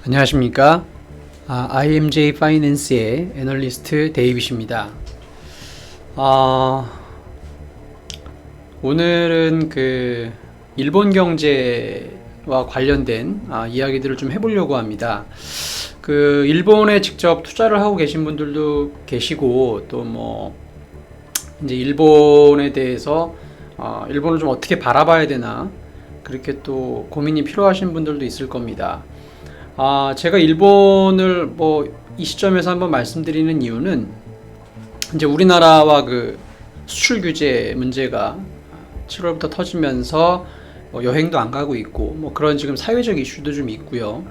안녕하십니까. IMJ 파이낸스의 애널리스트 데이빗입니다. 오늘은 일본 경제와 관련된 이야기들을 좀 해보려고 합니다. 일본에 직접 투자를 하고 계신 분들도 계시고, 또 이제 일본에 대해서 일본을 좀 어떻게 바라봐야 되나, 그렇게 또 고민이 필요하신 분들도 있을 겁니다. 제가 일본을 이 시점에서 한번 말씀드리는 이유는, 이제 우리나라와 수출 규제 문제가 7월부터 터지면서 여행도 안 가고 있고, 그런 지금 사회적 이슈도 좀 있고요.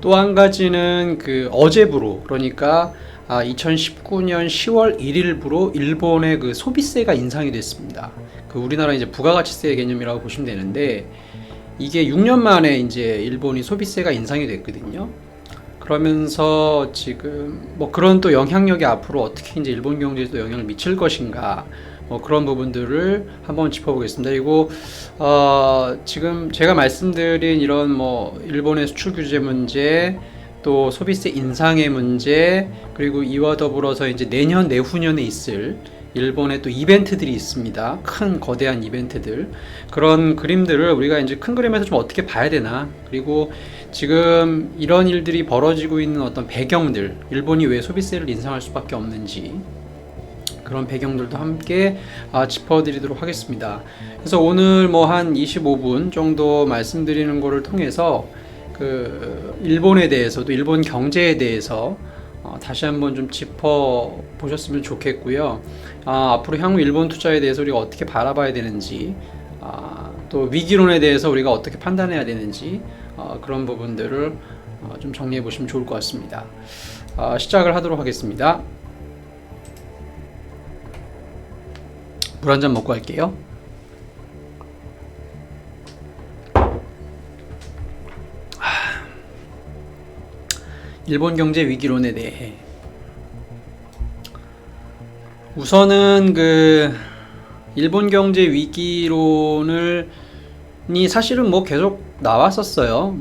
또 한 가지는 어제부로, 그러니까 2019년 10월 1일부로 일본의 소비세가 인상이 됐습니다. 우리나라 이제 부가가치세 개념이라고 보시면 되는데, 이게 6년 만에 이제 일본이 소비세가 인상이 됐거든요. 그러면서 지금 그런 또 영향력이 앞으로 어떻게 이제 일본 경제에도 영향을 미칠 것인가, 그런 부분들을 한번 짚어보겠습니다. 그리고 지금 제가 말씀드린 이런 일본의 수출 규제 문제, 또 소비세 인상의 문제, 그리고 이와 더불어서 이제 내년 내후년에 있을 일본의 또 이벤트들이 있습니다. 큰 거대한 이벤트들, 그런 그림들을 우리가 이제 큰 그림에서 좀 어떻게 봐야 되나, 그리고 지금 이런 일들이 벌어지고 있는 어떤 배경들, 일본이 왜 소비세를 인상할 수밖에 없는지, 그런 배경들도 함께 짚어드리도록 하겠습니다. 그래서 오늘 한 25분 정도 말씀드리는 거를 통해서 일본에 대해서도, 일본 경제에 대해서 다시 한번 좀 짚어 보셨으면 좋겠고요. 앞으로 향후 일본 투자에 대해서 우리가 어떻게 바라봐야 되는지, 또 위기론에 대해서 우리가 어떻게 판단해야 되는지, 그런 부분들을 좀 정리해 보시면 좋을 것 같습니다. 시작을 하도록 하겠습니다. 물 한 잔 먹고 할게요. 일본 경제 위기론에 대해, 우선은 일본 경제 위기론이 사실은 계속 나왔었어요.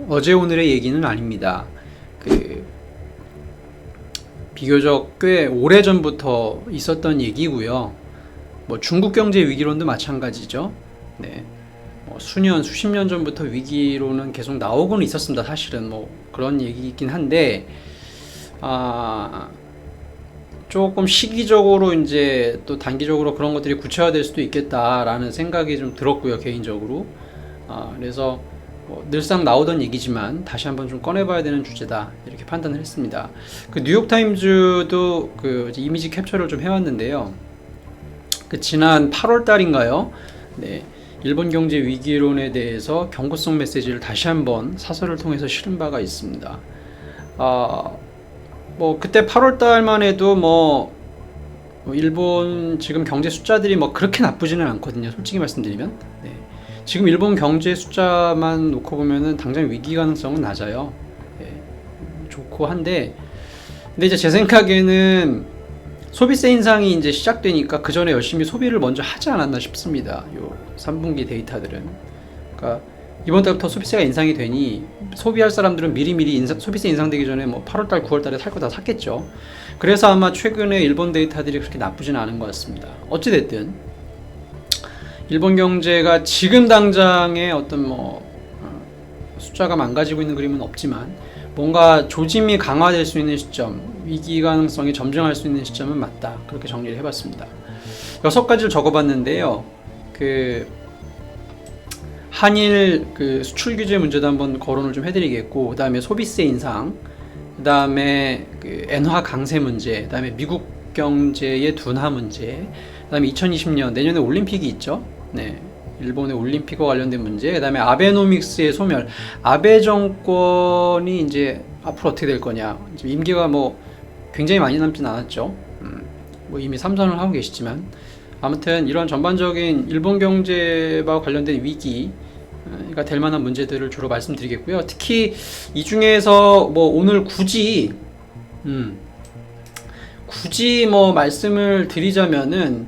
어제 오늘의 얘기는 아닙니다. 비교적 꽤 오래 전부터 있었던 얘기고요. 중국 경제 위기론도 마찬가지죠. 네. 수년, 수십 년 전부터 위기론은 계속 나오고는 있었습니다. 사실은 그런 얘기이긴 한데, 조금 시기적으로 이제 또 단기적으로 그런 것들이 구체화될 수도 있겠다라는 생각이 좀 들었고요, 개인적으로. 그래서 늘상 나오던 얘기지만 다시 한번 좀 꺼내봐야 되는 주제다, 이렇게 판단을 했습니다. 뉴욕타임즈도 이미지 캡처를 좀 해왔는데요. 지난 8월 달인가요? 네. 일본 경제 위기론에 대해서 경고성 메시지를 다시 한번 사설을 통해서 실은 바가 있습니다. 그때 8월 달만 해도 일본 지금 경제 숫자들이 그렇게 나쁘지는 않거든요. 솔직히 말씀드리면. 네. 지금 일본 경제 숫자만 놓고 보면은 당장 위기 가능성은 낮아요. 네. 좋고 한데, 근데 이제 제 생각에는 소비세 인상이 이제 시작되니까 그 전에 열심히 소비를 먼저 하지 않았나 싶습니다. 요 3분기 데이터들은. 그러니까 이번 달부터 소비세가 인상이 되니 소비할 사람들은 미리미리 소비세 인상되기 전에 8월달, 9월달에 살 거 다 샀겠죠. 그래서 아마 최근에 일본 데이터들이 그렇게 나쁘지는 않은 것 같습니다. 어찌됐든 일본 경제가 지금 당장의 어떤 숫자가 망가지고 있는 그림은 없지만, 뭔가 조짐이 강화될 수 있는 시점, 위기 가능성이 점증할 수 있는 시점은 맞다, 그렇게 정리를 해봤습니다. 6가지를 적어봤는데요. 한일 수출 규제 문제도 한번 거론을 좀 해드리겠고, 그 다음에 소비세 인상, 그 다음에 엔화 강세 문제, 그 다음에 미국 경제의 둔화 문제, 그 다음에 2020년 내년에 올림픽이 있죠. 네. 일본의 올림픽과 관련된 문제, 그 다음에 아베노믹스의 소멸, 아베 정권이 이제 앞으로 어떻게 될 거냐. 임기가 굉장히 많이 남진 않았죠. 이미 3선을 하고 계시지만, 아무튼 이런 전반적인 일본 경제와 관련된 위기가 될 만한 문제들을 주로 말씀드리겠고요. 특히 이 중에서 오늘 굳이 말씀을 드리자면은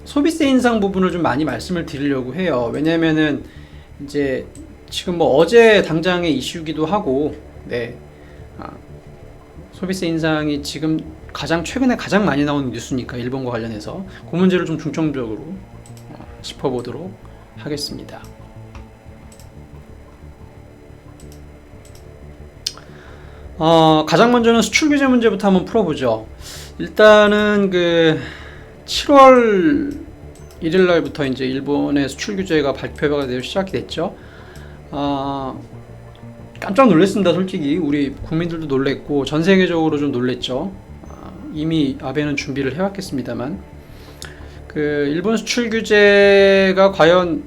소비세 인상 부분을 좀 많이 말씀을 드리려고 해요. 왜냐면은 이제 지금 뭐 어제 당장의 이슈기도 하고, 네. 소비세 인상이 지금 최근에 가장 많이 나오는 뉴스니까 일본과 관련해서 그 문제를 좀 중점적으로 짚어보도록 하겠습니다. 가장 먼저는 수출 규제 문제부터 한번 풀어보죠. 일단은 7월 1일 날부터 이제 일본의 수출 규제가 발표가 되어 시작이 됐죠. 깜짝 놀랐습니다. 솔직히 우리 국민들도 놀랬고 전 세계적으로 좀 놀랬죠. 이미 아베는 준비를 해왔겠습니다만 일본 수출 규제가 과연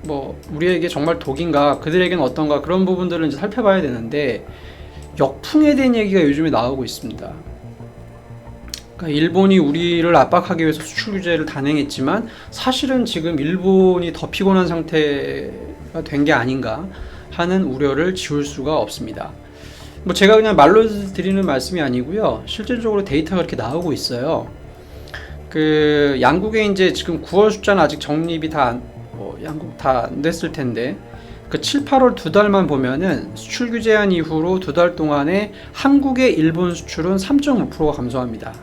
뭐 우리에게 정말 독인가, 그들에게는 어떤가, 그런 부분들을 이제 살펴봐야 되는데 역풍에 대한 얘기가 요즘에 나오고 있습니다. 그러니까 일본이 우리를 압박하기 위해서 수출 규제를 단행했지만 사실은 지금 일본이 더 피곤한 상태가 된 게 아닌가 하는 우려를 지울 수가 없습니다. 뭐 제가 그냥 말로 드리는 말씀이 아니고요. 실질적으로 데이터가 이렇게 나오고 있어요. 양국에 이제 지금 9월 숫자는 아직 정립이 양국 다 안 됐을 텐데 7, 8월 두 달만 보면은 수출 규제한 이후로 두 달 동안에 한국의 일본 수출은 3.5%가 감소합니다.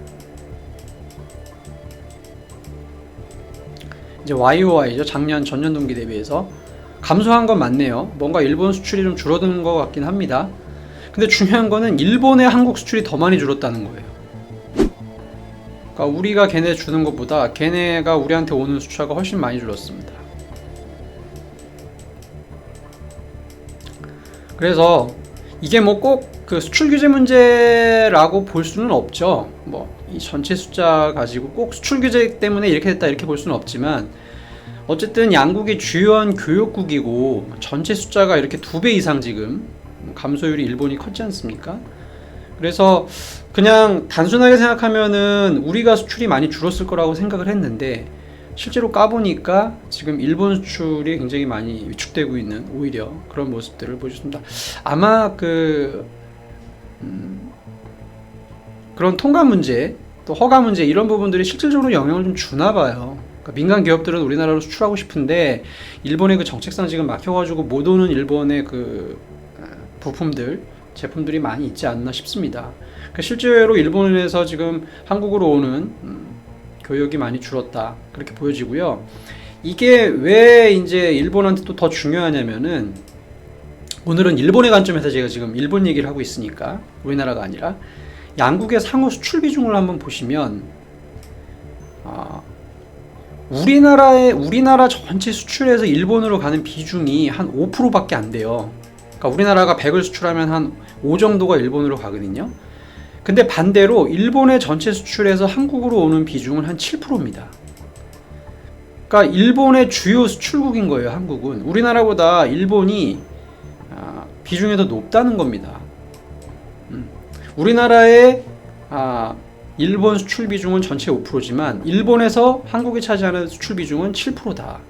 이제 YOY죠. 전년 동기 대비해서 감소한 건 맞네요. 뭔가 일본 수출이 좀 줄어드는 것 같긴 합니다. 근데 중요한 거는 일본의 한국 수출이 더 많이 줄었다는 거예요. 그러니까 우리가 걔네 주는 것보다 걔네가 우리한테 오는 수출가 훨씬 많이 줄었습니다. 그래서 이게 뭐 꼭 수출 규제 문제라고 볼 수는 없죠. 이 전체 숫자 가지고 꼭 수출 규제 때문에 이렇게 됐다 이렇게 볼 수는 없지만 어쨌든 양국이 주요한 교역국이고 전체 숫자가 이렇게 2배 이상 지금 감소율이 일본이 컸지 않습니까? 그래서 그냥 단순하게 생각하면은 우리가 수출이 많이 줄었을 거라고 생각을 했는데 실제로 까보니까 지금 일본 수출이 굉장히 많이 위축되고 있는 오히려 그런 모습들을 보여줬습니다. 아마 그런 통관 문제 또 허가 문제 이런 부분들이 실질적으로 영향을 좀 주나 봐요. 그러니까 민간 기업들은 우리나라로 수출하고 싶은데 일본의 정책상 지금 막혀가지고 못 오는 일본의 부품들 제품들이 많이 있지 않나 싶습니다. 그러니까 실제로 일본에서 지금 한국으로 오는 교역이 많이 줄었다 그렇게 보여지고요. 이게 왜 이제 일본한테 또 더 중요하냐면은 오늘은 일본의 관점에서 제가 지금 일본 얘기를 하고 있으니까 우리나라가 아니라 양국의 상호 수출 비중을 한번 보시면 우리나라 전체 수출에서 일본으로 가는 비중이 한 5%밖에 안 돼요. 그러니까 우리나라가 100을 수출하면 한 5 정도가 일본으로 가거든요. 근데 반대로 일본의 전체 수출에서 한국으로 오는 비중은 한 7%입니다. 그러니까 일본의 주요 수출국인 거예요. 한국은 우리나라보다 일본이 비중이 더 높다는 겁니다. 우리나라의 일본 수출 비중은 전체 5%지만 일본에서 한국이 차지하는 수출 비중은 7%다.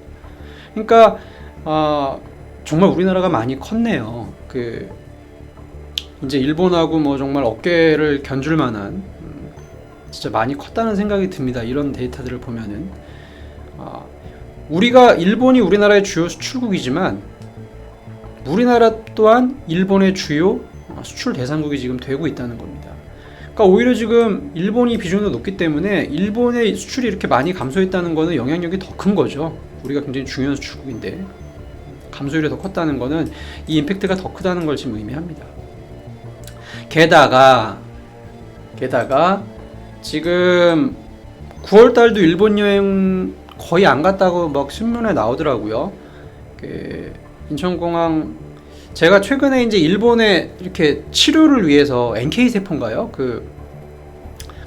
그러니까 정말 우리나라가 많이 컸네요. 이제 일본하고 뭐 정말 어깨를 견줄 만한 진짜 많이 컸다는 생각이 듭니다. 이런 데이터들을 보면은 일본이 우리나라의 주요 수출국이지만 우리나라 또한 일본의 주요 수출 대상국이 지금 되고 있다는 겁니다. 그러니까 오히려 지금 일본이 비중이 더 높기 때문에 일본의 수출이 이렇게 많이 감소했다는 거는 영향력이 더 큰 거죠. 우리가 굉장히 중요한 수출국인데 감소율이 더 컸다는 거는 이 임팩트가 더 크다는 걸 지금 의미합니다. 게다가 지금 9월달도 일본 여행 거의 안 갔다고 막 신문에 나오더라고요. 인천공항 제가 최근에 이제 일본에 이렇게 치료를 위해서 NK세포인가요?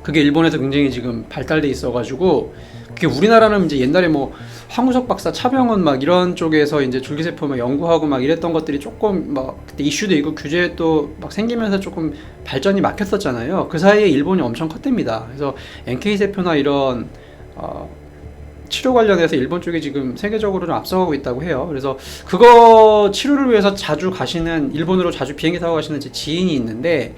그게 일본에서 굉장히 지금 발달돼 있어가지고 그게 우리나라는 이제 옛날에 뭐 황우석 박사 차병원 막 이런 쪽에서 이제 줄기세포 막 연구하고 막 이랬던 것들이 조금 막 그때 이슈도 있고 규제 또 막 생기면서 조금 발전이 막혔었잖아요. 그 사이에 일본이 엄청 컸답니다. 그래서 NK세포나 이런 치료 관련해서 일본 쪽이 지금 세계적으로 좀 앞서가고 있다고 해요. 그래서 그거 치료를 위해서 자주 가시는 일본으로 자주 비행기 타고 가시는 제 지인이 있는데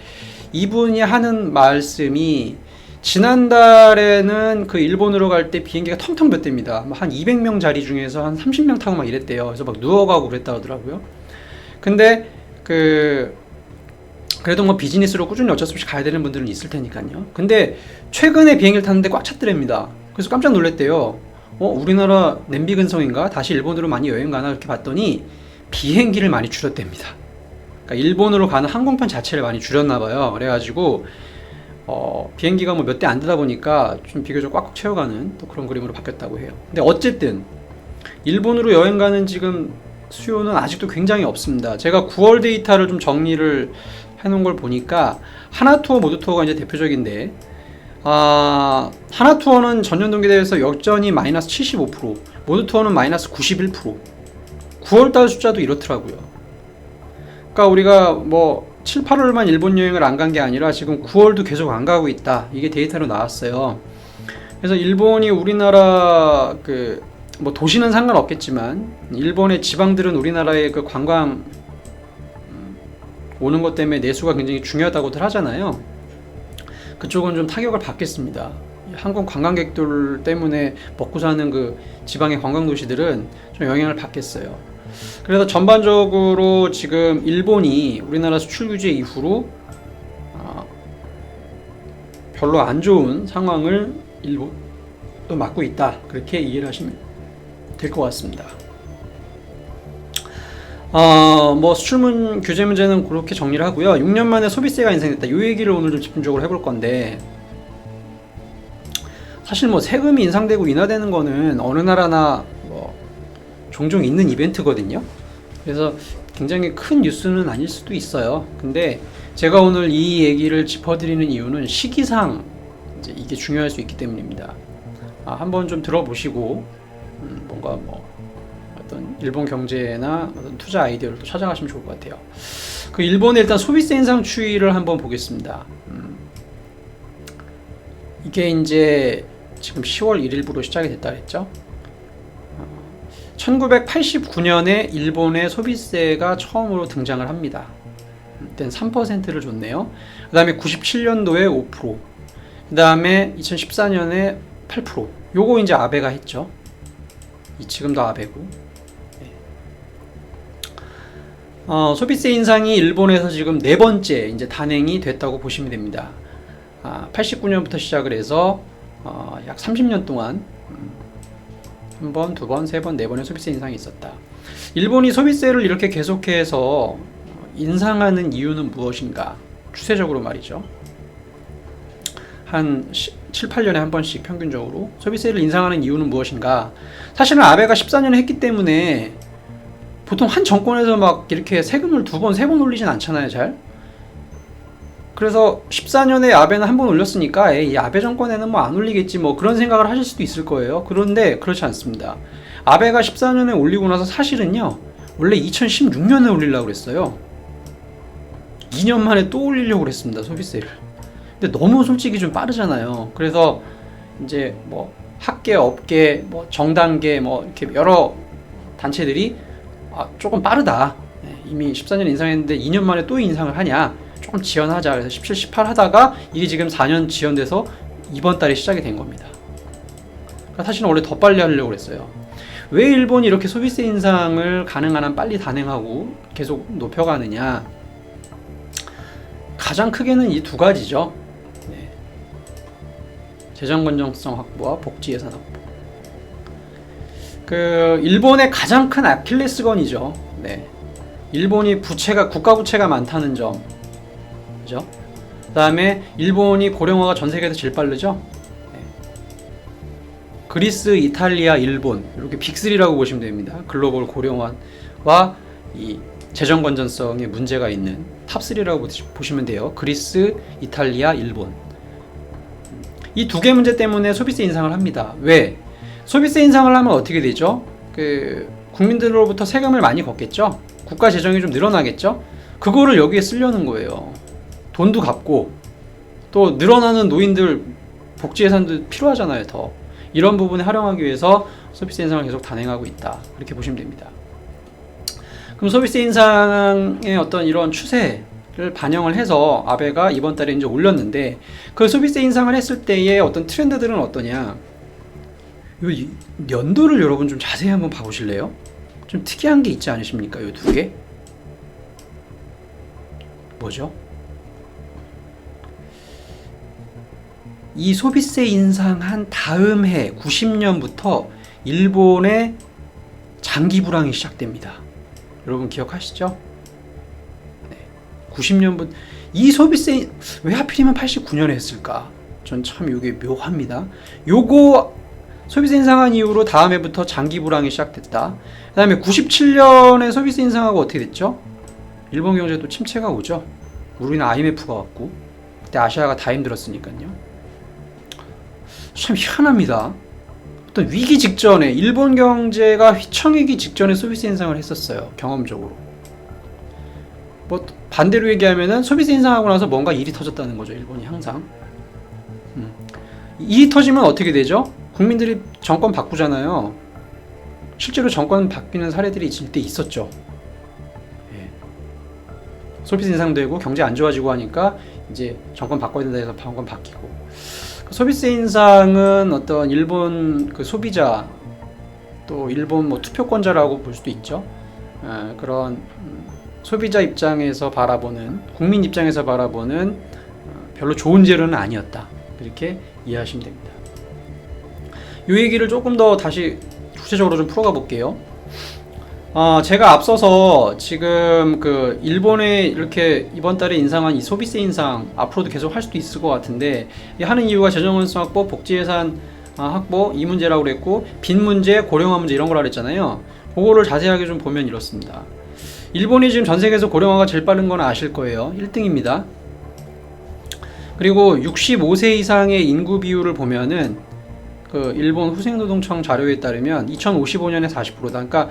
이분이 하는 말씀이 지난달에는 그 일본으로 갈 때 비행기가 텅텅 볐답니다. 한 200명 자리 중에서 한 30명 타고 막 이랬대요. 그래서 막 누워가고 그랬다 하더라고요. 근데 그래도 뭐 비즈니스로 꾸준히 어쩔 수 없이 가야 되는 분들은 있을 테니까요. 근데 최근에 비행기를 탔는데 꽉 찼더랍니다. 그래서 깜짝 놀랐대요. 우리나라 냄비 근성인가? 다시 일본으로 많이 여행 가나? 이렇게 봤더니 비행기를 많이 줄였답니다. 그러니까 일본으로 가는 항공편 자체를 많이 줄였나 봐요. 그래가지고 비행기가 뭐 몇 대 안 되다 보니까 좀 비교적 꽉꽉 채워가는 또 그런 그림으로 바뀌었다고 해요. 근데 어쨌든 일본으로 여행 가는 지금 수요는 아직도 굉장히 없습니다. 제가 9월 데이터를 좀 정리를 해놓은 걸 보니까 하나투어, 모두투어가 이제 대표적인데, 하나투어는 전년 동기 대비해서 여전히 마이너스 75%, 모두투어는 마이너스 91%. 9월달 숫자도 이렇더라고요. 그러니까 우리가 뭐 7, 8월만 일본 여행을 안 간 게 아니라 지금 9월도 계속 안 가고 있다. 이게 데이터로 나왔어요. 그래서 일본이 우리나라 뭐 도시는 상관없겠지만 일본의 지방들은 우리나라의 그 관광 오는 것 때문에 내수가 굉장히 중요하다고들 하잖아요. 그쪽은 좀 타격을 받겠습니다. 한국 관광객들 때문에 먹고 사는 그 지방의 관광 도시들은 좀 영향을 받겠어요. 그래서 전반적으로 지금 일본이 우리나라 수출 규제 이후로 별로 안 좋은 상황을 일본도 맞고 있다. 그렇게 이해를 하시면 될 것 같습니다. 뭐 수출문 규제 문제는 그렇게 정리를 하고요. 6년 만에 소비세가 인상됐다. 이 얘기를 오늘 좀 집중적으로 해볼 건데, 사실 뭐 세금이 인상되고 인하되는 거는 어느 나라나 뭐 종종 있는 이벤트거든요. 그래서 굉장히 큰 뉴스는 아닐 수도 있어요. 근데 제가 오늘 이 얘기를 짚어드리는 이유는 시기상 이제 이게 중요할 수 있기 때문입니다. 한번 좀 들어보시고 뭔가 뭐 어떤 일본 경제나 어떤 투자 아이디어를 또 찾아가시면 좋을 것 같아요. 그 일본의 일단 소비세 인상 추이를 한번 보겠습니다. 이게 이제 지금 10월 1일부로 시작이 됐다 그랬죠. 1989년에 일본의 소비세가 처음으로 등장을 합니다. 그때는 3%를 줬네요. 그 다음에 97년도에 5%, 그 다음에 2014년에 8%. 요거 이제 아베가 했죠. 지금도 아베고. 소비세 인상이 일본에서 지금 네 번째 이제 단행이 됐다고 보시면 됩니다. 89년부터 시작을 해서 약 30년 동안 한 번, 두 번, 세 번, 네 번의 소비세 인상이 있었다. 일본이 소비세를 이렇게 계속해서 인상하는 이유는 무엇인가? 추세적으로 말이죠. 한 7, 8년에 한 번씩 평균적으로 소비세를 인상하는 이유는 무엇인가? 사실은 아베가 14년에 했기 때문에 보통 한 정권에서 막 이렇게 세금을 두 번, 세 번 올리진 않잖아요, 잘. 그래서 14년에 아베는 한 번 올렸으니까 이 아베 정권에는 뭐 안 올리겠지 뭐 그런 생각을 하실 수도 있을 거예요. 그런데 그렇지 않습니다. 아베가 14년에 올리고 나서 사실은요, 원래 2016년에 올리려고 그랬어요. 2년 만에 또 올리려고 그랬습니다, 소비세를. 근데 너무 솔직히 좀 빠르잖아요. 그래서 이제 뭐 학계, 업계, 뭐 정단계 뭐 이렇게 여러 단체들이 조금 빠르다. 이미 14년 인상했는데 2년 만에 또 인상을 하냐. 조금 지연하자. 그래서 17, 18 하다가 이게 지금 4년 지연돼서 이번 달에 시작이 된 겁니다. 그러니까 사실은 원래 더 빨리 하려고 그랬어요. 왜 일본이 이렇게 소비세 인상을 가능한 한 빨리 단행하고 계속 높여가느냐? 가장 크게는 이 두 가지죠. 재정 건전성 확보와 복지 예산 확보. 일본의 가장 큰 아킬레스건이죠. 일본이 국가 부채가 많다는 점. 그죠? 그 다음에 일본이 고령화가 전 세계에서 제일 빠르죠? 그리스, 이탈리아, 일본. 이렇게 빅3라고 보시면 됩니다. 글로벌 고령화와 이 재정 건전성에 문제가 있는 탑3라고 보시면 돼요. 그리스, 이탈리아, 일본. 이 두 개 문제 때문에 소비세 인상을 합니다. 왜? 소비세 인상을 하면 어떻게 되죠? 국민들로부터 세금을 많이 걷겠죠? 국가 재정이 좀 늘어나겠죠? 그거를 여기에 쓰려는 거예요. 돈도 갚고 또 늘어나는 노인들 복지 예산도 필요하잖아요. 더 이런 부분에 활용하기 위해서 소비세 인상을 계속 단행하고 있다. 그렇게 보시면 됩니다. 그럼 소비세 인상의 어떤 이런 추세를 반영을 해서 아베가 이번 달에 이제 올렸는데, 그 소비세 인상을 했을 때의 어떤 트렌드들은 어떠냐? 이 연도를 여러분 좀 자세히 한번 봐보실래요? 좀 특이한 게 있지 않으십니까? 이 두 개? 뭐죠? 이 소비세 인상한 다음 해 90년부터 일본의 장기 불황이 시작됩니다. 여러분 기억하시죠? 네. 90년부터 이 소비세 왜 하필이면 89년에 했을까? 전 참 이게 묘합니다. 요거 소비세 인상한 이후로 다음 해부터 장기 불황이 시작됐다. 그 다음에 97년에 소비세 인상하고 어떻게 됐죠? 일본 경제도 침체가 오죠. 우리는 IMF가 왔고, 그때 아시아가 다 힘들었으니까요. 참 희한합니다. 어떤 위기 직전에, 일본 경제가 휘청이기 직전에 소비세 인상을 했었어요. 경험적으로. 뭐 반대로 얘기하면은 소비세 인상하고 나서 뭔가 일이 터졌다는 거죠. 일본이 항상. 일이 터지면 어떻게 되죠? 국민들이 정권 바꾸잖아요. 실제로 정권 바뀌는 사례들이 있을 때 있었죠. 예. 소비세 인상되고 경제 안 좋아지고 하니까 이제 정권 바꿔야 된다 해서 정권 바뀌고. 소비세 인상은 어떤 일본 그 소비자, 또 일본 뭐 투표권자라고 볼 수도 있죠. 그런 소비자 입장에서 바라보는, 국민 입장에서 바라보는 별로 좋은 재료는 아니었다. 그렇게 이해하시면 됩니다. 이 얘기를 조금 더 다시 구체적으로 좀 풀어가 볼게요. 제가 앞서서 지금 그 일본에 이렇게 이번 달에 인상한 이 소비세 인상 앞으로도 계속 할 수도 있을 것 같은데, 하는 이유가 재정건성 확보, 복지예산 확보 이 문제라고 그랬고, 빈 문제, 고령화 문제 이런 거라 그랬잖아요. 그거를 자세하게 좀 보면 이렇습니다. 일본이 지금 전 세계에서 고령화가 제일 빠른 건 아실 거예요. 1등입니다. 그리고 65세 이상의 인구 비율을 보면은 그 일본 후생노동청 자료에 따르면 2055년에 40%다. 그러니까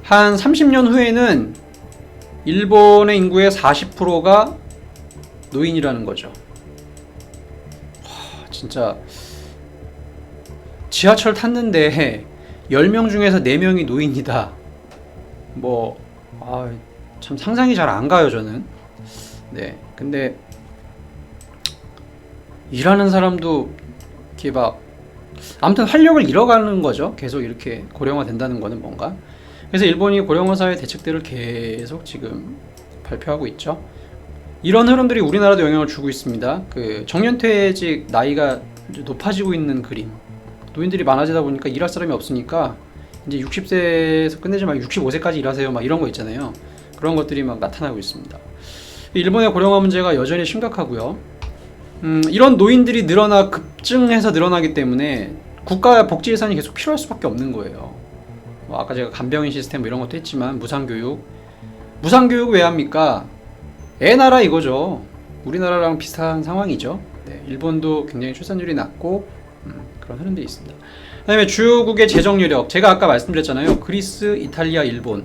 한 30년 후에는 일본의 인구의 40%가 노인이라는 거죠. 진짜 지하철 탔는데 10명 중에서 4명이 노인이다. 참 상상이 잘 안 가요, 저는. 네. 근데 일하는 사람도 이렇게 막 아무튼 활력을 잃어가는 거죠. 계속 이렇게 고령화 된다는 거는 뭔가. 그래서 일본이 고령화 사회 대책들을 계속 지금 발표하고 있죠. 이런 흐름들이 우리나라도 영향을 주고 있습니다. 그 정년퇴직 나이가 높아지고 있는 그림. 노인들이 많아지다 보니까 일할 사람이 없으니까 이제 60세에서 끝내지 말고 65세까지 일하세요. 막 이런 거 있잖아요. 그런 것들이 막 나타나고 있습니다. 일본의 고령화 문제가 여전히 심각하고요. 이런 노인들이 급증해서 늘어나기 때문에 국가 복지 예산이 계속 필요할 수밖에 없는 거예요. 아까 제가 간병인 시스템 이런 것도 했지만, 무상교육 왜 합니까? 애 나라 이거죠. 우리나라랑 비슷한 상황이죠. 네, 일본도 굉장히 출산율이 낮고 그런 흐름들이 있습니다. 그 다음에 주요국의 재정 여력, 제가 아까 말씀드렸잖아요. 그리스, 이탈리아, 일본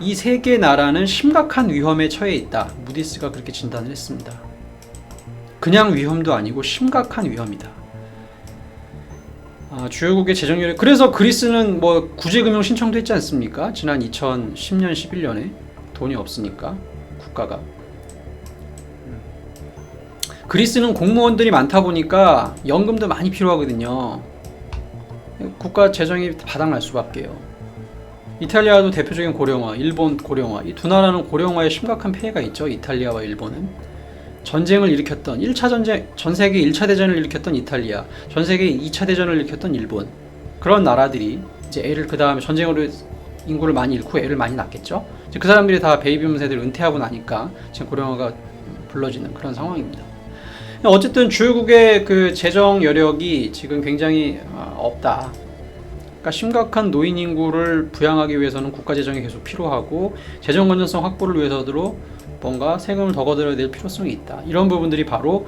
이 세 개 나라는 심각한 위험에 처해 있다. 무디스가 그렇게 진단을 했습니다. 그냥 위험도 아니고 심각한 위험이다. 주요국의 재정 여력. 그래서 그리스는 뭐 구제금융 신청도 했지 않습니까? 지난 2010년, 11년에 돈이 없으니까 국가가. 그리스는 공무원들이 많다 보니까 연금도 많이 필요하거든요. 국가 재정이 바닥날 수밖에요. 이탈리아도 대표적인 고령화, 일본 고령화. 이 두 나라는 고령화에 심각한 폐해가 있죠. 이탈리아와 일본은. 전쟁을 일으켰던 1차 전쟁, 전 세계 1차 대전을 일으켰던 이탈리아, 전 세계 2차 대전을 일으켰던 일본. 그런 나라들이 이제 애를 그 다음에 전쟁으로 인구를 많이 잃고 애를 많이 낳겠죠. 이제 그 사람들이 다 베이비붐 세대를 은퇴하고 나니까 지금 고령화가 불러지는 그런 상황입니다. 어쨌든 주요국의 그 재정 여력이 지금 굉장히 없다. 그러니까 심각한 노인 인구를 부양하기 위해서는 국가 재정이 계속 필요하고, 재정 건전성 확보를 위해서도 뭔가 세금을 더 걷어야 될 필요성이 있다. 이런 부분들이 바로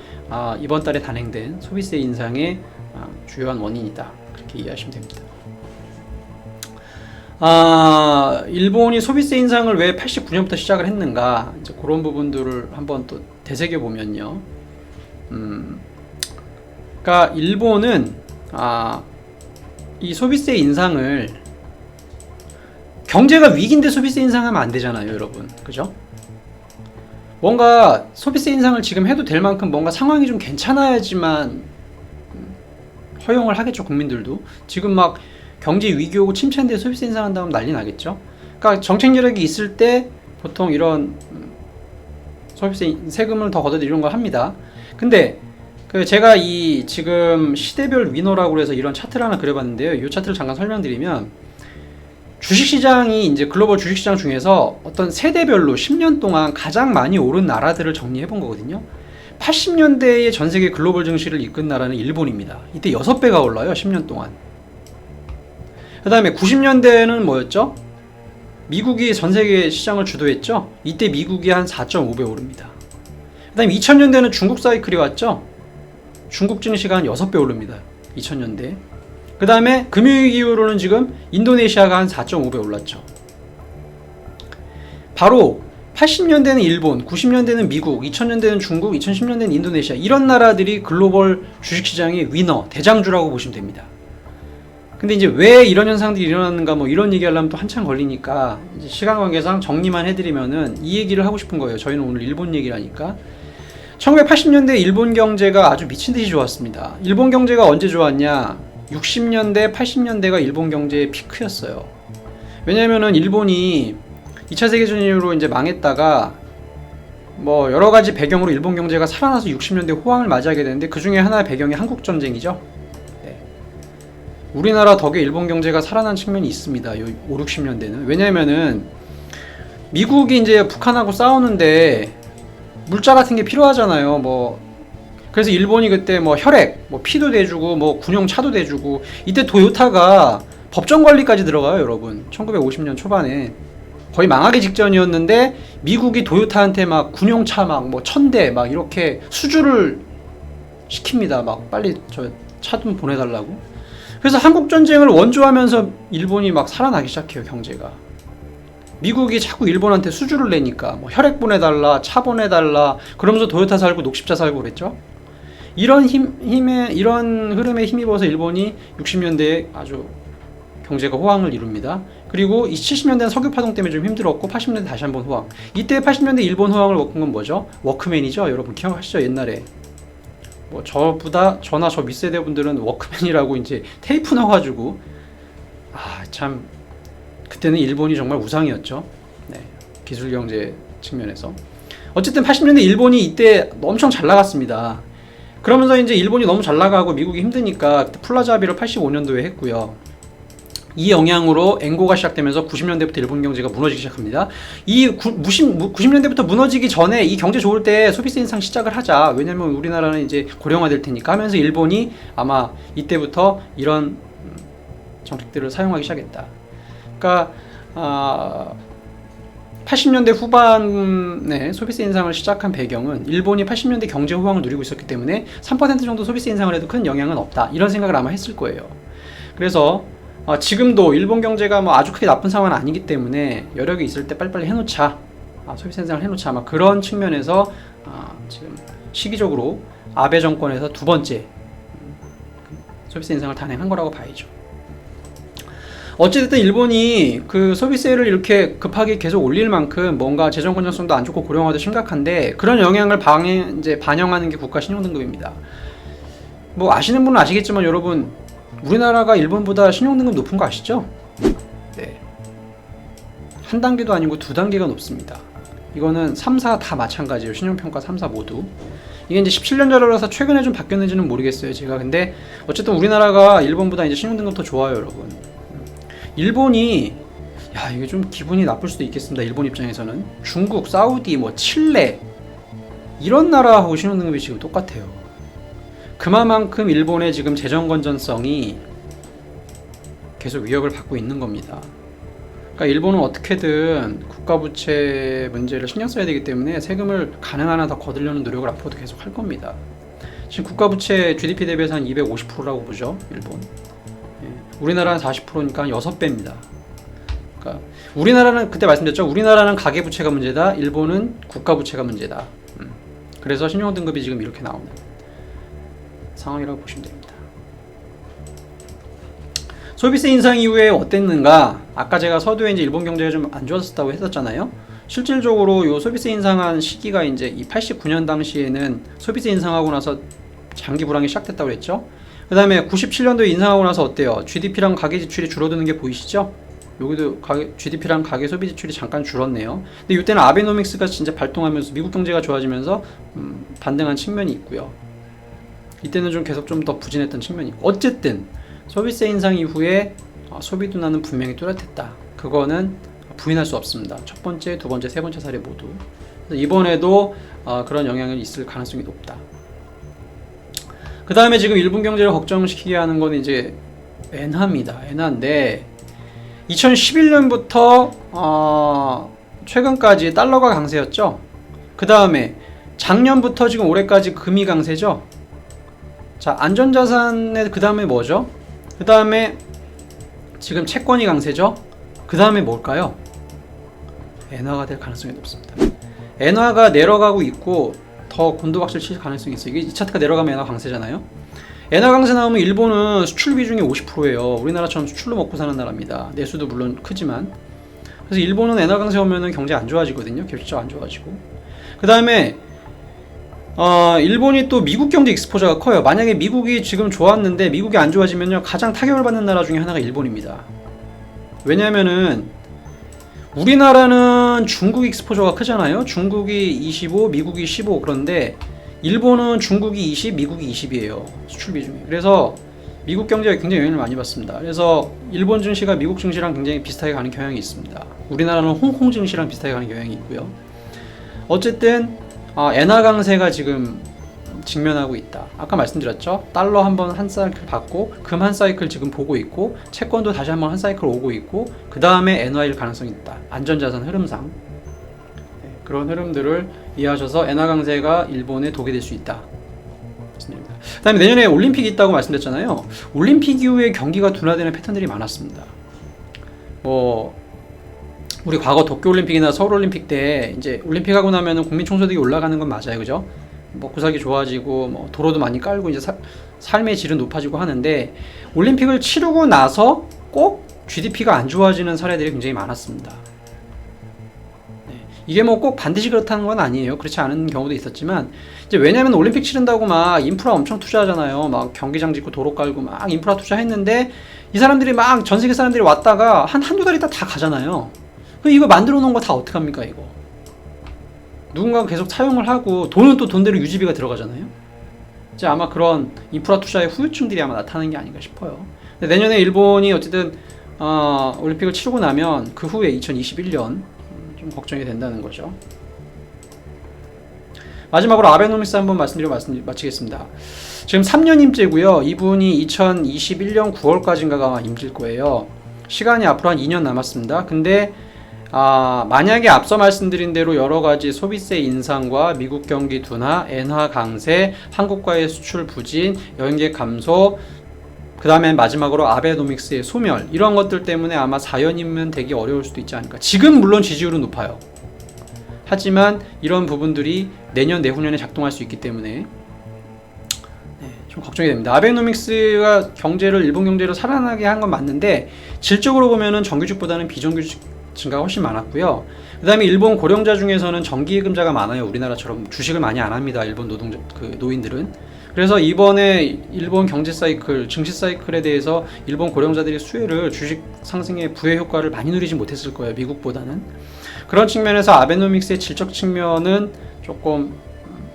이번 달에 단행된 소비세 인상의 주요한 원인이다. 그렇게 이해하시면 됩니다. 일본이 소비세 인상을 왜 89년부터 시작을 했는가, 이제 그런 부분들을 한번 또 되새겨 보면요. 그러니까 일본은 이 소비세 인상을, 경제가 위기인데 소비세 인상하면 안 되잖아요, 여러분. 그죠? 뭔가 소비세 인상을 지금 해도 될 만큼 뭔가 상황이 좀 괜찮아야지만 허용을 하겠죠, 국민들도. 지금 막 경제 위기 오고 침체인데 소비세 인상한다면 난리 나겠죠. 그러니까 정책 여력이 있을 때 보통 이런 소비세 세금을 더 걷어들이 이런 걸 합니다. 근데 그 제가 이 지금 시대별 위너라고 해서 이런 차트를 하나 그려봤는데요. 이 차트를 잠깐 설명드리면 주식시장이 이제 글로벌 주식시장 중에서 어떤 세대별로 10년 동안 가장 많이 오른 나라들을 정리해 본 거거든요. 80년대에 전 세계 글로벌 증시를 이끈 나라는 일본입니다. 이때 6배가 올라요, 10년 동안. 그 다음에 90년대는 뭐였죠? 미국이 전 세계 시장을 주도했죠? 이때 미국이 한 4.5배 오릅니다. 그 다음에 2000년대는 중국 사이클이 왔죠? 중국 증시가 한 6배 오릅니다. 2000년대. 그 다음에 금융위기 이후로는 지금 인도네시아가 한 4.5배 올랐죠. 바로 80년대는 일본, 90년대는 미국, 2000년대는 중국, 2010년대는 인도네시아, 이런 나라들이 글로벌 주식시장의 위너, 대장주라고 보시면 됩니다. 근데 이제 왜 이런 현상들이 일어났는가 뭐 이런 얘기하려면 또 한참 걸리니까 이제 시간 관계상 정리만 해드리면은 이 얘기를 하고 싶은 거예요. 저희는 오늘 일본 얘기를 하니까. 1980년대 일본 경제가 아주 미친 듯이 좋았습니다. 일본 경제가 언제 좋았냐? 60년대, 80년대가 일본 경제의 피크였어요. 왜냐면은 일본이 2차 세계대전 이후로 이제 망했다가 뭐 여러 가지 배경으로 일본 경제가 살아나서 60년대 호황을 맞이하게 되는데 그 중에 하나의 배경이 한국 전쟁이죠. 네. 우리나라 덕에 일본 경제가 살아난 측면이 있습니다. 요 5, 60년대는. 왜냐면은 미국이 이제 북한하고 싸우는데 물자 같은 게 필요하잖아요. 뭐 그래서 일본이 그때 뭐 혈액, 뭐 피도 대주고 뭐 군용 차도 대주고 이때 도요타가 법정 관리까지 들어가요, 여러분. 1950년 초반에 거의 망하기 직전이었는데 미국이 도요타한테 막 군용차 막 뭐 1000대 막 이렇게 수주를 시킵니다. 막 빨리 저 차 좀 보내달라고. 그래서 한국 전쟁을 원조하면서 일본이 막 살아나기 시작해요, 경제가. 미국이 자꾸 일본한테 수주를 내니까 뭐 혈액 보내달라, 차 보내달라, 그러면서 도요타 살고 녹십자 살고 그랬죠. 이런 이런 흐름에 힘입어서 일본이 60년대에 아주 경제가 호황을 이룹니다. 그리고 이 70년대는 석유 파동 때문에 좀 힘들었고 80년대 다시 한번 호황. 이때 80년대 일본 호황을 겪은 건 뭐죠? 워크맨이죠. 여러분 기억하시죠? 옛날에 뭐 저나 저 밑세대 분들은 워크맨이라고 이제 테이프 넣어가지고 참 그때는 일본이 정말 우상이었죠. 네, 기술 경제 측면에서. 어쨌든 80년대 일본이 이때 엄청 잘 나갔습니다. 그러면서 이제 일본이 너무 잘 나가고 미국이 힘드니까 그때 플라자 합의를 85년도에 했고요. 이 영향으로 엔고가 시작되면서 90년대부터 일본 경제가 무너지기 시작합니다. 이 90년대부터 무너지기 전에 이 경제 좋을 때 소비세 인상 시작을 하자. 왜냐면 우리나라는 이제 고령화될 테니까 하면서 일본이 아마 이때부터 이런 정책들을 사용하기 시작했다. 그러니까 80년대 후반에 소비세 인상을 시작한 배경은 일본이 80년대 경제 호황을 누리고 있었기 때문에 3% 정도 소비세 인상을 해도 큰 영향은 없다. 이런 생각을 아마 했을 거예요. 그래서 지금도 일본 경제가 뭐 아주 크게 나쁜 상황은 아니기 때문에 여력이 있을 때 빨리빨리 해놓자. 소비세 인상을 해놓자. 아마 그런 측면에서 지금 시기적으로 아베 정권에서 두 번째 소비세 인상을 단행한 거라고 봐야죠. 어찌됐든 일본이 그 소비세를 이렇게 급하게 계속 올릴 만큼 뭔가 재정 건전성도 안 좋고 고령화도 심각한데 그런 영향을 이제 반영하는 게 국가 신용등급입니다. 뭐 아시는 분은 아시겠지만 여러분 우리나라가 일본보다 신용등급 높은 거 아시죠? 네. 한 단계도 아니고 두 단계가 높습니다. 이거는 3사 다 마찬가지예요. 신용평가 3사 모두. 이게 이제 17년 전이라서 최근에 좀 바뀌었는지는 모르겠어요, 제가. 근데 어쨌든 우리나라가 일본보다 이제 신용등급 더 좋아요, 여러분. 일본이 이게 좀 기분이 나쁠 수도 있겠습니다. 일본 입장에서는 중국, 사우디, 뭐 칠레 이런 나라하고 신용등급이 지금 똑같아요. 그만큼 일본의 지금 재정 건전성이 계속 위협을 받고 있는 겁니다. 그러니까 일본은 어떻게든 국가 부채 문제를 신경 써야 되기 때문에 세금을 가능한 한 더 거두려는 노력을 앞으로도 계속 할 겁니다. 지금 국가 부채 GDP 대비해서 한 250%라고 보죠, 일본. 우리나라는 40%니까 6배입니다. 그러니까 우리나라는 그때 말씀드렸죠. 우리나라는 가계 부채가 문제다. 일본은 국가 부채가 문제다. 그래서 신용 등급이 지금 이렇게 나오는 상황이라고 보시면 됩니다. 소비세 인상 이후에 어땠는가? 아까 제가 서두에 이제 일본 경제가 좀 안 좋았었다고 했었잖아요. 실질적으로 요 소비세 인상한 시기가 이제 이 89년 당시에는 소비세 인상하고 나서 장기 불황이 시작됐다고 그랬죠. 그 다음에 97년도에 인상하고 나서 어때요? GDP랑 가계 지출이 줄어드는 게 보이시죠? 여기도 GDP랑 가계 소비 지출이 잠깐 줄었네요. 근데 이때는 아베노믹스가 진짜 발동하면서 미국 경제가 좋아지면서 반등한 측면이 있고요. 이때는 좀 계속 좀 더 부진했던 측면이 있고, 어쨌든 소비세 인상 이후에 소비 둔화는 분명히 뚜렷했다. 그거는 부인할 수 없습니다. 첫 번째, 두 번째, 세 번째 사례 모두. 그래서 이번에도 그런 영향이 있을 가능성이 높다. 그 다음에 지금 일본 경제를 걱정시키게 하는 건 이제 엔화입니다. 엔화인데 2011년부터 최근까지 달러가 강세였죠. 그 다음에 작년부터 지금 올해까지 금이 강세죠. 자, 안전자산의 그 다음에 뭐죠? 그 다음에 지금 채권이 강세죠. 그 다음에 뭘까요? 엔화가 될 가능성이 높습니다. 엔화가 내려가고 있고 더 곤두박질 칠 가능성이 있어요. 이게 2차트가 내려가면 엔화 강세잖아요. 엔화 강세 나오면 일본은 수출 비중이 50%예요. 우리나라처럼 수출로 먹고 사는 나라입니다. 내수도 물론 크지만. 그래서 일본은 엔화 강세 오면은 경제 안 좋아지거든요. 결정 안 좋아지고. 그 다음에 일본이 또 미국 경제 익스포저가 커요. 만약에 미국이 지금 좋았는데 미국이 안 좋아지면요, 가장 타격을 받는 나라 중에 하나가 일본입니다. 왜냐면은 우리나라는 중국 익스포저가 크잖아요. 중국이 25, 미국이 15. 그런데 일본은 중국이 20, 미국이 20이에요. 수출 비중이. 그래서 미국 경제가 굉장히 영향을 많이 받습니다. 그래서 일본 증시가 미국 증시랑 굉장히 비슷하게 가는 경향이 있습니다. 우리나라는 홍콩 증시랑 비슷하게 가는 경향이 있고요. 어쨌든 엔화 강세가 지금 직면하고 있다. 아까 말씀드렸죠. 달러 한 사이클 받고 금 한 사이클 지금 보고 있고, 채권도 다시 한번 한 사이클 오고 있고, 그 다음에 엔화일 가능성이 있다. 안전자산 흐름상. 그런 흐름들을 이해하셔서 엔화 강세가 일본에 독이 될 수 있다. 그 다음에 내년에 올림픽이 있다고 말씀드렸잖아요. 올림픽 이후에 경기가 둔화되는 패턴들이 많았습니다. 우리 과거 도쿄올림픽이나 서울올림픽 때 이제 올림픽 하고 나면은 국민총소득이 올라가는 건 맞아요. 그죠? 먹고 살기 좋아지고 도로도 많이 깔고 이제 삶의 질은 높아지고 하는데, 올림픽을 치르고 나서 꼭 GDP가 안 좋아지는 사례들이 굉장히 많았습니다. 이게 꼭 반드시 그렇다는 건 아니에요. 그렇지 않은 경우도 있었지만, 이제 왜냐면 올림픽 치른다고 막 인프라 엄청 투자하잖아요. 막 경기장 짓고 도로 깔고 막 인프라 투자했는데, 이 사람들이 막 전 세계 사람들이 왔다가 한두 달 있다 다 가잖아요. 그럼 이거 만들어 놓은 거 다 어떡합니까, 이거? 누군가가 계속 사용을 하고 돈은 또 돈대로 유지비가 들어가잖아요. 이제 아마 그런 인프라 투자의 후유증들이 아마 나타나는 게 아닌가 싶어요. 근데 내년에 일본이 어쨌든 올림픽을 치르고 나면 그 후에 2021년 좀 걱정이 된다는 거죠. 마지막으로 아베노믹스 한번 말씀드리고 마치겠습니다. 지금 3년임째고요. 이분이 2021년 9월까지인가가 아마 임질 거예요. 시간이 앞으로 한 2년 남았습니다. 근데 만약에 앞서 말씀드린 대로 여러가지 소비세 인상과 미국 경기 둔화, 엔화 강세, 한국과의 수출 부진, 여행객 감소, 그 다음에 마지막으로 아베노믹스의 소멸, 이런 것들 때문에 아마 4연임은 되기 어려울 수도 있지 않을까. 지금 물론 지지율은 높아요. 하지만 이런 부분들이 내년 내후년에 작동할 수 있기 때문에 좀 걱정이 됩니다. 아베노믹스가 일본 경제를 살아나게 한 건 맞는데, 질적으로 보면은 정규직보다는 비정규직 증가가 훨씬 많았고요. 그 다음에 일본 고령자 중에서는 정기예금자가 많아요. 우리나라처럼 주식을 많이 안 합니다. 일본 노인들은. 그래서 이번에 일본 경제 사이클, 증시 사이클에 대해서 일본 고령자들이 수혜를, 주식 상승의 부의 효과를 많이 누리지 못했을 거예요. 미국보다는. 그런 측면에서 아베노믹스의 질적 측면은 조금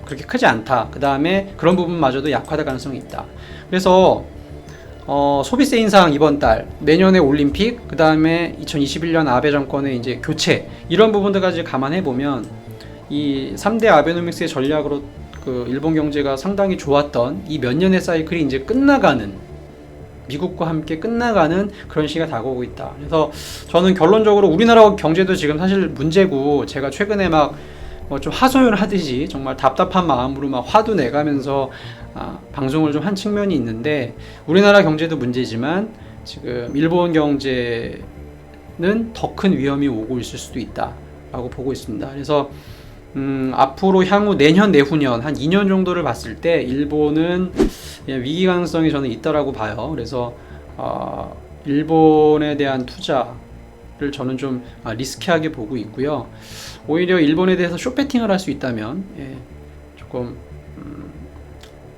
그렇게 크지 않다. 그 다음에 그런 부분마저도 약화될 가능성이 있다. 그래서 소비세 인상 이번 달, 내년에 올림픽, 그 다음에 2021년 아베 정권의 이제 교체, 이런 부분들까지 감안해 보면 이 3대 아베노믹스의 전략으로 그 일본 경제가 상당히 좋았던 이 몇 년의 사이클이 이제 끝나가는, 미국과 함께 끝나가는 그런 시기가 다가오고 있다. 그래서 저는 결론적으로 우리나라 경제도 지금 사실 문제고, 제가 최근에 막 좀 하소연하듯이 정말 답답한 마음으로 막 화도 내가면서 방송을 좀 한 측면이 있는데, 우리나라 경제도 문제지만 지금 일본 경제는 더 큰 위험이 오고 있을 수도 있다라고 보고 있습니다. 그래서 앞으로 향후 내년 내후년 한 2년 정도를 봤을 때 일본은 위기 가능성이 저는 있다라고 봐요. 그래서 일본에 대한 투자를 저는 좀 리스키하게 보고 있고요. 오히려 일본에 대해서 숏배팅을 할 수 있다면 조금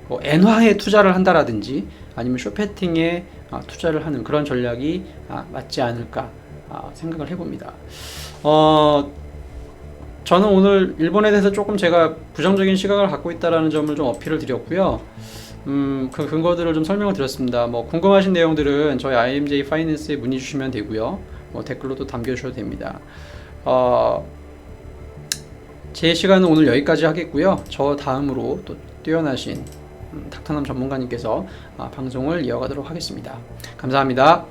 뭐 엔화에 투자를 한다라든지 아니면 숏배팅에 투자를 하는 그런 전략이 맞지 않을까 생각을 해봅니다. 저는 오늘 일본에 대해서 조금 제가 부정적인 시각을 갖고 있다라는 점을 좀 어필을 드렸고요. 그 근거들을 좀 설명을 드렸습니다. 뭐 궁금하신 내용들은 저희 IMJ 파이낸스에 문의 주시면 되고요. 뭐 댓글로도 남겨주셔도 됩니다. 제 시간은 오늘 여기까지 하겠고요. 저 다음으로 또 뛰어나신 닥터남 전문가님께서 방송을 이어가도록 하겠습니다. 감사합니다.